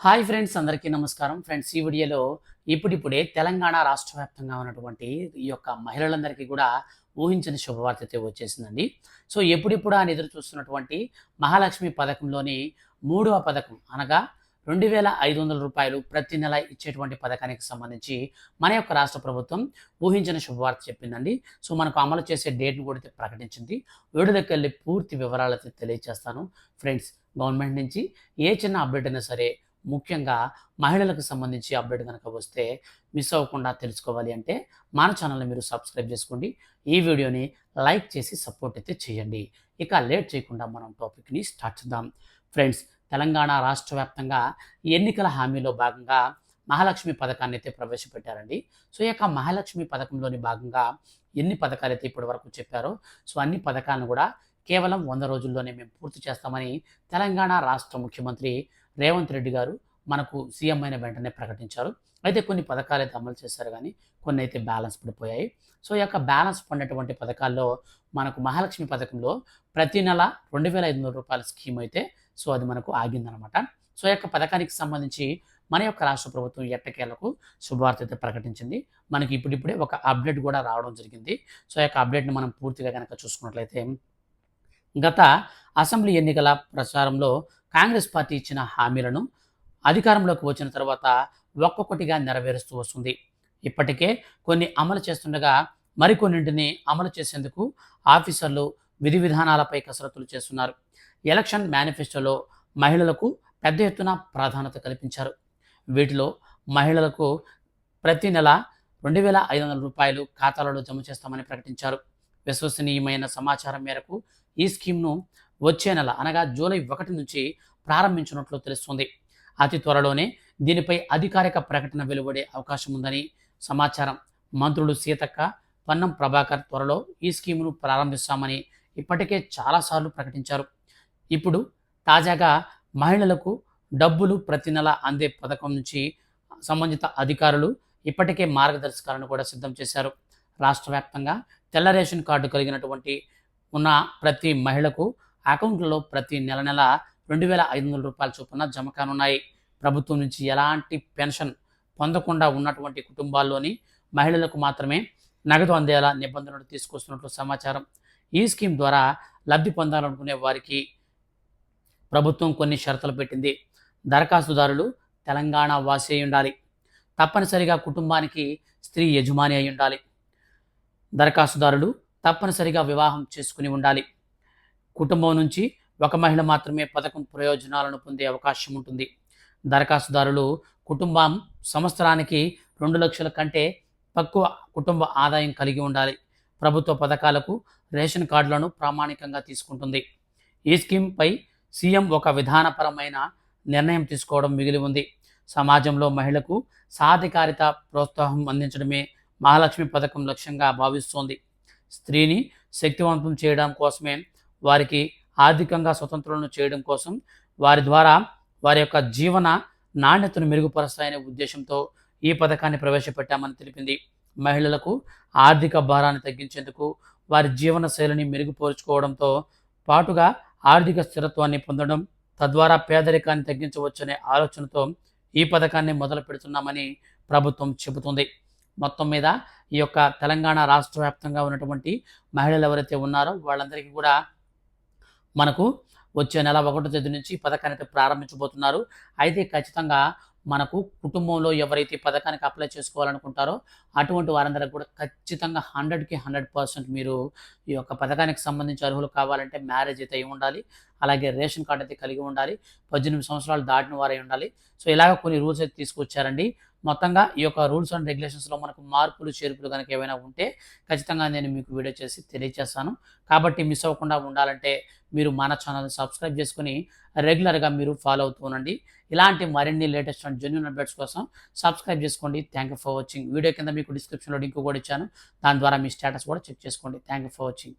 Hi friends, అందరికీ నమస్కారం. Friends, ఈ వీడియోలో ఇప్పుడిప్పుడే తెలంగాణ రాష్ట్ర వ్యాప్తంగా ఉన్నటువంటి ఈ యొక్క మహిళలందరికీ కూడా ఊహించని శుభవార్త అయితే వచ్చేసిందండి. సో ఎప్పుడిప్పుడు అని ఎదురు చూస్తున్నటువంటి మహాలక్ష్మి పథకంలోని మూడవ పథకం అనగా రూ. 2,500 ప్రతి నెల ఇచ్చేటువంటి పథకానికి సంబంధించి మన యొక్క రాష్ట్ర ప్రభుత్వం ఊహించని శుభవార్త చెప్పిందండి. సో మనకు అమలు చేసే డేట్ను కూడా అయితే ప్రకటించింది. వీడియోలోకి వెళ్ళి పూర్తి వివరాలు అయితే తెలియజేస్తాను. ఫ్రెండ్స్, గవర్నమెంట్ నుంచి ఏ చిన్న అప్డేట్ అయినా సరే, ముఖ్యంగా మహిళలకు సంబంధించి అప్డేట్ కనుక వస్తే మిస్ అవ్వకుండా తెలుసుకోవాలి అంటే మన ఛానల్ని మీరు సబ్స్క్రైబ్ చేసుకోండి. ఈ వీడియోని లైక్ చేసి సపోర్ట్ అయితే చేయండి. ఇక లేట్ చేయకుండా మనం టాపిక్ని స్టార్ట్ చేద్దాం. ఫ్రెండ్స్, తెలంగాణ రాష్ట్ర వ్యాప్తంగా ఎన్నికల హామీలో భాగంగా మహాలక్ష్మి పథకాన్ని అయితే ప్రవేశపెట్టారండి. సో ఈ యొక్క మహాలక్ష్మి పథకంలోని భాగంగా ఎన్ని పథకాలు అయితే ఇప్పటి వరకు చెప్పారో, సో అన్ని పథకాలను కూడా కేవలం 100 రోజుల్లోనే మేము పూర్తి చేస్తామని తెలంగాణ రాష్ట్ర ముఖ్యమంత్రి రేవంత్ రెడ్డి గారు మనకు సీఎం అయిన వెంటనే ప్రకటించారు. అయితే కొన్ని పథకాలు అయితే అమలు చేశారు, కానీ కొన్ని అయితే బ్యాలెన్స్ పడిపోయాయి. సో ఈ యొక్క బ్యాలెన్స్ పడినటువంటి పథకాల్లో మనకు మహాలక్ష్మి పథకంలో ప్రతి నెల రూ. 2,500 స్కీమ్ అయితే సో అది మనకు ఆగిందనమాట. సో ఈ యొక్క పథకానికి సంబంధించి మన యొక్క రాష్ట్ర ప్రభుత్వం ఎట్టకేలకు శుభవార్త అయితే ప్రకటించింది. మనకి ఇప్పుడిప్పుడే ఒక అప్డేట్ కూడా రావడం జరిగింది. సో ఈ యొక్క అప్డేట్ని మనం పూర్తిగా కనుక చూసుకున్నట్లయితే, గత అసెంబ్లీ ఎన్నికల ప్రచారంలో కాంగ్రెస్ పార్టీ ఇచ్చిన హామీలను అధికారంలోకి వచ్చిన తర్వాత ఒక్కొక్కటిగా నెరవేరుస్తూ వస్తుంది. ఇప్పటికే కొన్ని అమలు చేస్తుండగా మరికొన్నింటిని అమలు చేసేందుకు ఆఫీసర్లు విధి విధానాలపై కసరత్తులు చేస్తున్నారు. ఎలక్షన్ మేనిఫెస్టోలో మహిళలకు పెద్ద ఎత్తున ప్రాధాన్యత కల్పించారు. వీటిలో మహిళలకు ప్రతి నెల రూ. 2,500 ఖాతాలలో జమ చేస్తామని ప్రకటించారు. విశ్వసనీయమైన సమాచారం మేరకు ఈ స్కీమ్ను వచ్చే నెల అనగా జూలై 1 నుంచి ప్రారంభించినట్లు తెలుస్తుంది. అతి త్వరలోనే దీనిపై అధికారిక ప్రకటన వెలువడే అవకాశం ఉందని సమాచారం. మంత్రులు సీతక్క, పొన్నం ప్రభాకర్ త్వరలో ఈ స్కీమ్ను ప్రారంభిస్తామని ఇప్పటికే చాలాసార్లు ప్రకటించారు. ఇప్పుడు తాజాగా మహిళలకు డబ్బులు ప్రతి నెల అందే పథకం నుంచి సంబంధిత అధికారులు ఇప్పటికే మార్గదర్శకాలను కూడా సిద్ధం చేశారు. రాష్ట్ర వ్యాప్తంగా తెల్ల రేషన్ కార్డు కలిగినటువంటి ఉన్న ప్రతి మహిళకు అకౌంట్లలో ప్రతి నెల రూ. 2,500 చొప్పున జమ కానున్నాయి. ప్రభుత్వం నుంచి ఎలాంటి పెన్షన్ పొందకుండా ఉన్నటువంటి కుటుంబాల్లోని మహిళలకు మాత్రమే నగదు అందేలా నిబంధనలు తీసుకొస్తున్నట్లు సమాచారం. ఈ స్కీమ్ ద్వారా లబ్ధి పొందాలనుకునే వారికి ప్రభుత్వం కొన్ని షరతులు పెట్టింది. దరఖాస్తుదారులు తెలంగాణ వాసి అయి ఉండాలి. తప్పనిసరిగా కుటుంబానికి స్త్రీ యజమాని అయి ఉండాలి. దరఖాస్తుదారులు తప్పనిసరిగా వివాహం చేసుకుని ఉండాలి. కుటుంబం నుంచి ఒక మహిళ మాత్రమే పథకం ప్రయోజనాలను పొందే అవకాశం ఉంటుంది. దరఖాస్తుదారులు కుటుంబం సంవత్సరానికి 2 లక్షల కంటే తక్కువ కుటుంబ ఆదాయం కలిగి ఉండాలి. ప్రభుత్వ పథకాలకు రేషన్ కార్డులను ప్రామాణికంగా తీసుకుంటుంది. ఈ స్కీమ్పై సీఎం ఒక విధానపరమైన నిర్ణయం తీసుకోవడం మిగిలి ఉంది. సమాజంలో మహిళకు సాధికారిత ప్రోత్సాహం అందించడమే మహాలక్ష్మి పథకం లక్ష్యంగా భావిస్తోంది. స్త్రీని శక్తివంతం చేయడం కోసమే, వారికి ఆర్థికంగా స్వతంత్రులను చేయడం కోసం, వారి ద్వారా వారి యొక్క జీవన నాణ్యతను మెరుగుపరుస్తాయనే ఉద్దేశంతో ఈ పథకాన్ని ప్రవేశపెట్టామని తెలిపింది. మహిళలకు ఆర్థిక భారాన్ని తగ్గించేందుకు, వారి జీవన శైలిని మెరుగుపరుచుకోవడంతో పాటుగా ఆర్థిక స్థిరత్వాన్ని పొందడం, తద్వారా పేదరికాన్ని తగ్గించవచ్చనే ఆలోచనతో ఈ పథకాన్ని మొదలు పెడుతున్నామని ప్రభుత్వం చెబుతుంది. మొత్తం మీద ఈ యొక్క తెలంగాణ రాష్ట్ర వ్యాప్తంగా ఉన్నటువంటి మహిళలు ఎవరైతే ఉన్నారో వాళ్ళందరికీ కూడా మనకు వచ్చే నెల 1వ తేదీ నుంచి ఈ పథకాన్ని అయితే ప్రారంభించబోతున్నారు. అయితే ఖచ్చితంగా మనకు కుటుంబంలో ఎవరైతే ఈ పథకానికి అప్లై చేసుకోవాలనుకుంటారో అటువంటి వారందరికీ కూడా ఖచ్చితంగా 100కి 100% మీరు ఈ యొక్క పథకానికి సంబంధించి అర్హులు కావాలంటే మ్యారేజ్ అయితే అయి ఉండాలి. అలాగే రేషన్ కార్డు అయితే కలిగి ఉండాలి. 18 సంవత్సరాలు దాటిన వారై ఉండాలి. సో ఇలాగ కొన్ని రూల్స్ అయితే తీసుకొచ్చారండి. మొత్తంగా ఈ యొక్క రూల్స్ అండ్ రెగ్యులేషన్స్లో మనకు మార్పులు చేర్పులు కనుక ఏమైనా ఉంటే ఖచ్చితంగా నేను మీకు వీడియో చేసి తెలియజేస్తాను. కాబట్టి మిస్ అవ్వకుండా ఉండాలంటే మీరు మన ఛానల్ని సబ్స్క్రైబ్ చేసుకుని రెగ్యులర్గా మీరు ఫాలో అవుతూ ఉండండి. ఇలాంటి మరిన్ని లేటెస్ట్ అండ్ జెన్యూన్ అప్డేట్స్ కోసం సబ్స్క్రైబ్ చేసుకోండి. Thank you for watching. Video కింద మీకు డిస్క్రిప్షన్లో లింక్ కూడా ఇచ్చాను. దాని ద్వారా మీ స్టేటస్ కూడా చెక్ చేసుకోండి. Thank you for watching.